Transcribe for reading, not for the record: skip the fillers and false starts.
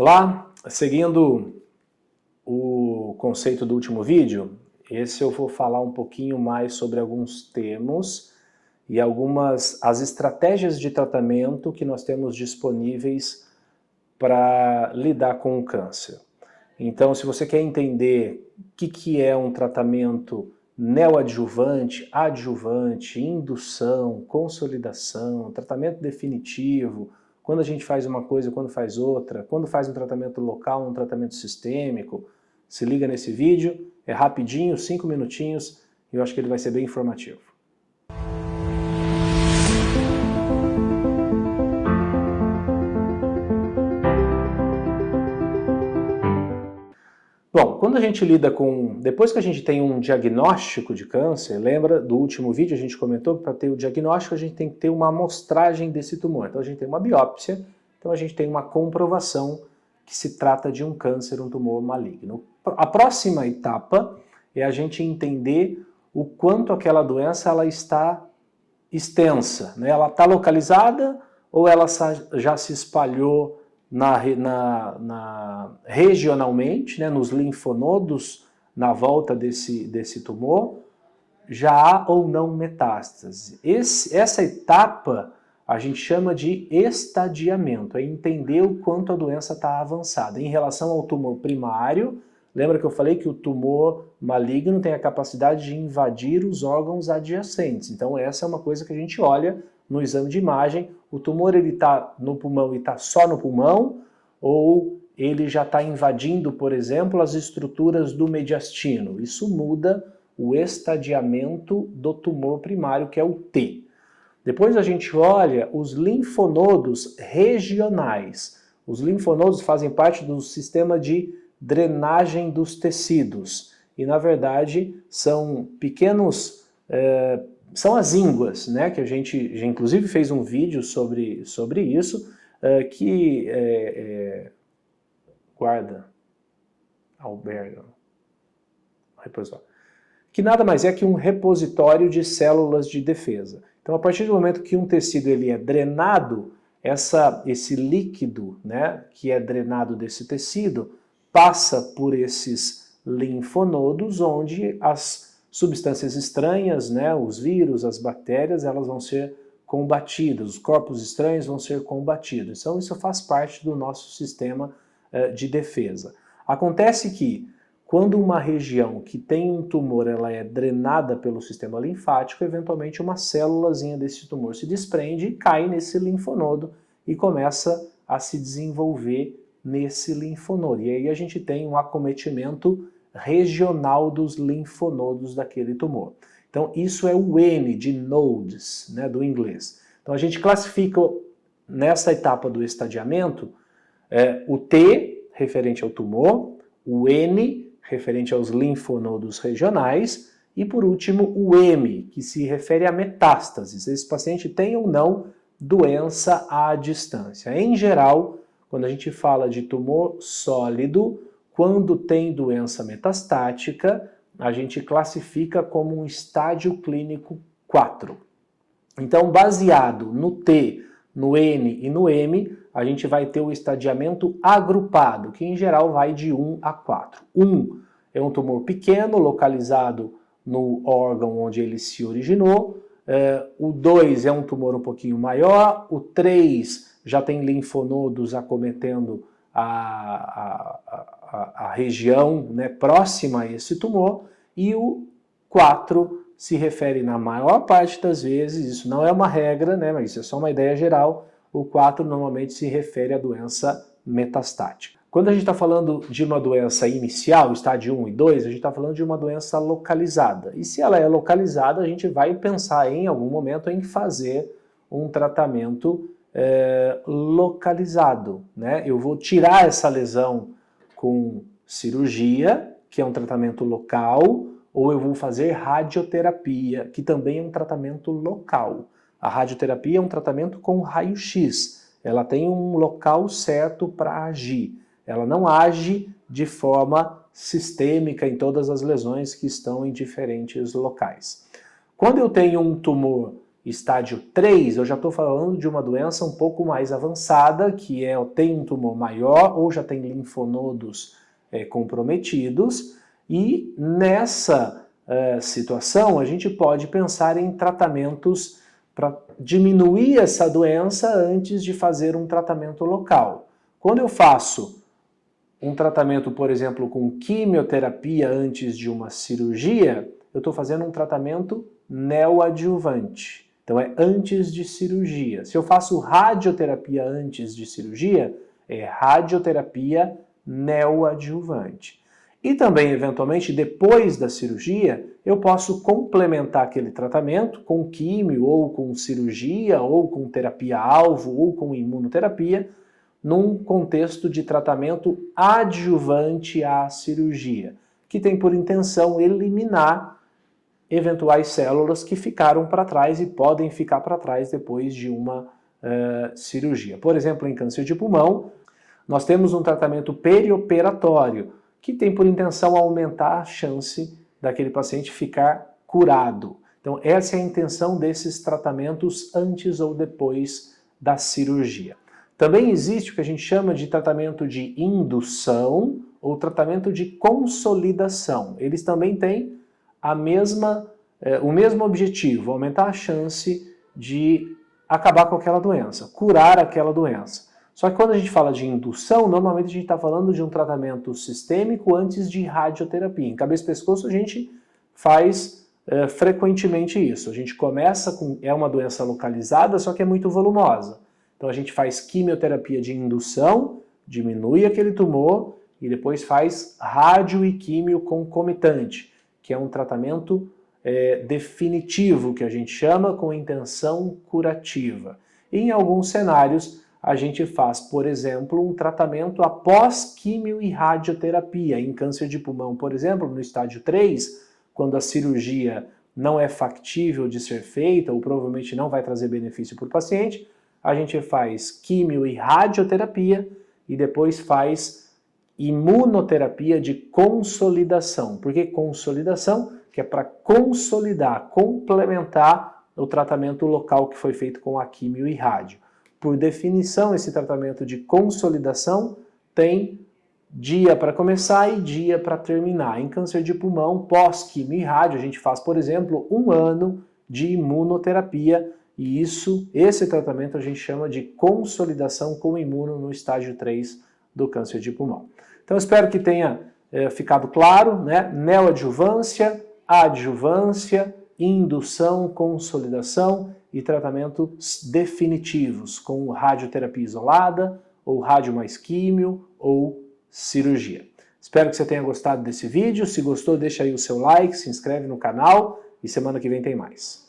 Olá, seguindo o conceito do último vídeo, esse eu vou falar um pouquinho mais sobre alguns termos e as estratégias de tratamento que nós temos disponíveis para lidar com o câncer. Então, se você quer entender o que é um tratamento neoadjuvante, adjuvante, indução, consolidação, tratamento definitivo, quando a gente faz uma coisa, quando faz outra, quando faz um tratamento local, um tratamento sistêmico, se liga nesse vídeo, é rapidinho, 5 minutinhos, e eu acho que ele vai ser bem informativo. Bom, quando a gente lida com... Depois que a gente tem um diagnóstico de câncer, lembra do último vídeo a gente comentou que para ter o diagnóstico a gente tem que ter uma amostragem desse tumor. Então a gente tem uma biópsia, então a gente tem uma comprovação que se trata de um câncer, um tumor maligno. A próxima etapa é a gente entender o quanto aquela doença ela está extensa, né? Ela está localizada ou ela já se espalhou regionalmente, né, nos linfonodos na volta desse tumor, já há ou não metástase. Essa etapa a gente chama de estadiamento, é entender o quanto a doença está avançada. Em relação ao tumor primário, lembra que eu falei que o tumor maligno tem a capacidade de invadir os órgãos adjacentes. Então essa é uma coisa que a gente olha no exame de imagem. O tumor ele está no pulmão e está só no pulmão, ou ele já está invadindo, por exemplo, as estruturas do mediastino. Isso muda o estadiamento do tumor primário, que é o T. Depois a gente olha os linfonodos regionais. Os linfonodos fazem parte do sistema de drenagem dos tecidos. E, na verdade, são pequenos... são as ínguas, né, que a gente já inclusive fez um vídeo sobre isso, que nada mais é que um repositório de células de defesa. Então, a partir do momento que um tecido ele é drenado, esse líquido, né, que é drenado desse tecido passa por esses linfonodos, onde as substâncias estranhas, né, os vírus, as bactérias, elas vão ser combatidas, os corpos estranhos vão ser combatidos. Então isso faz parte do nosso sistema de defesa. Acontece que quando uma região que tem um tumor ela é drenada pelo sistema linfático, eventualmente uma célulazinha desse tumor se desprende e cai nesse linfonodo e começa a se desenvolver nesse linfonodo. E aí a gente tem um acometimento regional dos linfonodos daquele tumor. Então isso é o N de nodes, né, do inglês. Então a gente classifica nessa etapa do estadiamento o T referente ao tumor, o N referente aos linfonodos regionais e por último o M, que se refere a metástases. Esse paciente tem ou não doença à distância. Em geral, quando a gente fala de tumor sólido, quando tem doença metastática, a gente classifica como um estádio clínico 4. Então, baseado no T, no N e no M, a gente vai ter o estadiamento agrupado, que em geral vai de 1 a 4. 1 é um tumor pequeno, localizado no órgão onde ele se originou. O 2 é um tumor um pouquinho maior. O 3 já tem linfonodos acometendo a região, né, próxima a esse tumor, e o 4 se refere na maior parte das vezes, isso não é uma regra, né, mas isso é só uma ideia geral, o 4 normalmente se refere à doença metastática. Quando a gente está falando de uma doença inicial, estágio 1 e 2, a gente está falando de uma doença localizada. E se ela é localizada, a gente vai pensar em algum momento em fazer um tratamento localizado, né? Eu vou tirar essa lesão com cirurgia, que é um tratamento local, ou eu vou fazer radioterapia, que também é um tratamento local. A radioterapia é um tratamento com raio-x. Ela tem um local certo para agir. Ela não age de forma sistêmica em todas as lesões que estão em diferentes locais. Quando eu tenho um tumor estágio 3, eu já estou falando de uma doença um pouco mais avançada, que tem um tumor maior ou já tem linfonodos comprometidos, e nessa situação a gente pode pensar em tratamentos para diminuir essa doença antes de fazer um tratamento local. Quando eu faço um tratamento, por exemplo, com quimioterapia antes de uma cirurgia, eu estou fazendo um tratamento neoadjuvante. Então é antes de cirurgia. Se eu faço radioterapia antes de cirurgia, é radioterapia neoadjuvante. E também, eventualmente, depois da cirurgia, eu posso complementar aquele tratamento com químio, ou com cirurgia, ou com terapia-alvo, ou com imunoterapia, num contexto de tratamento adjuvante à cirurgia, que tem por intenção eliminar eventuais células que ficaram para trás e podem ficar para trás depois de uma cirurgia. Por exemplo, em câncer de pulmão, nós temos um tratamento perioperatório, que tem por intenção aumentar a chance daquele paciente ficar curado. Então, essa é a intenção desses tratamentos antes ou depois da cirurgia. Também existe o que a gente chama de tratamento de indução ou tratamento de consolidação. Eles também têm o mesmo objetivo, aumentar a chance de acabar com aquela doença, curar aquela doença. Só que quando a gente fala de indução, normalmente a gente está falando de um tratamento sistêmico antes de radioterapia. Em cabeça e pescoço a gente faz frequentemente isso. A gente começa com... é uma doença localizada, só que é muito volumosa. Então a gente faz quimioterapia de indução, diminui aquele tumor e depois faz rádio e químio concomitante, que é um tratamento definitivo, que a gente chama, com intenção curativa. E em alguns cenários a gente faz, por exemplo, um tratamento após químio e radioterapia. Em câncer de pulmão, por exemplo, no estágio 3, quando a cirurgia não é factível de ser feita ou provavelmente não vai trazer benefício para o paciente, a gente faz químio e radioterapia e depois faz imunoterapia de consolidação. Por que consolidação? Que é para consolidar, complementar o tratamento local que foi feito com a químio e rádio. Por definição, esse tratamento de consolidação tem dia para começar e dia para terminar. Em câncer de pulmão, pós-quimio e rádio, a gente faz, por exemplo, 1 ano de imunoterapia e esse tratamento a gente chama de consolidação com imuno no estágio 3 do câncer de pulmão. Então, espero que tenha ficado claro, né? Neoadjuvância, adjuvância, indução, consolidação e tratamentos definitivos com radioterapia isolada, ou rádio mais químio, ou cirurgia. Espero que você tenha gostado desse vídeo. Se gostou, deixa aí o seu like, se inscreve no canal e semana que vem tem mais.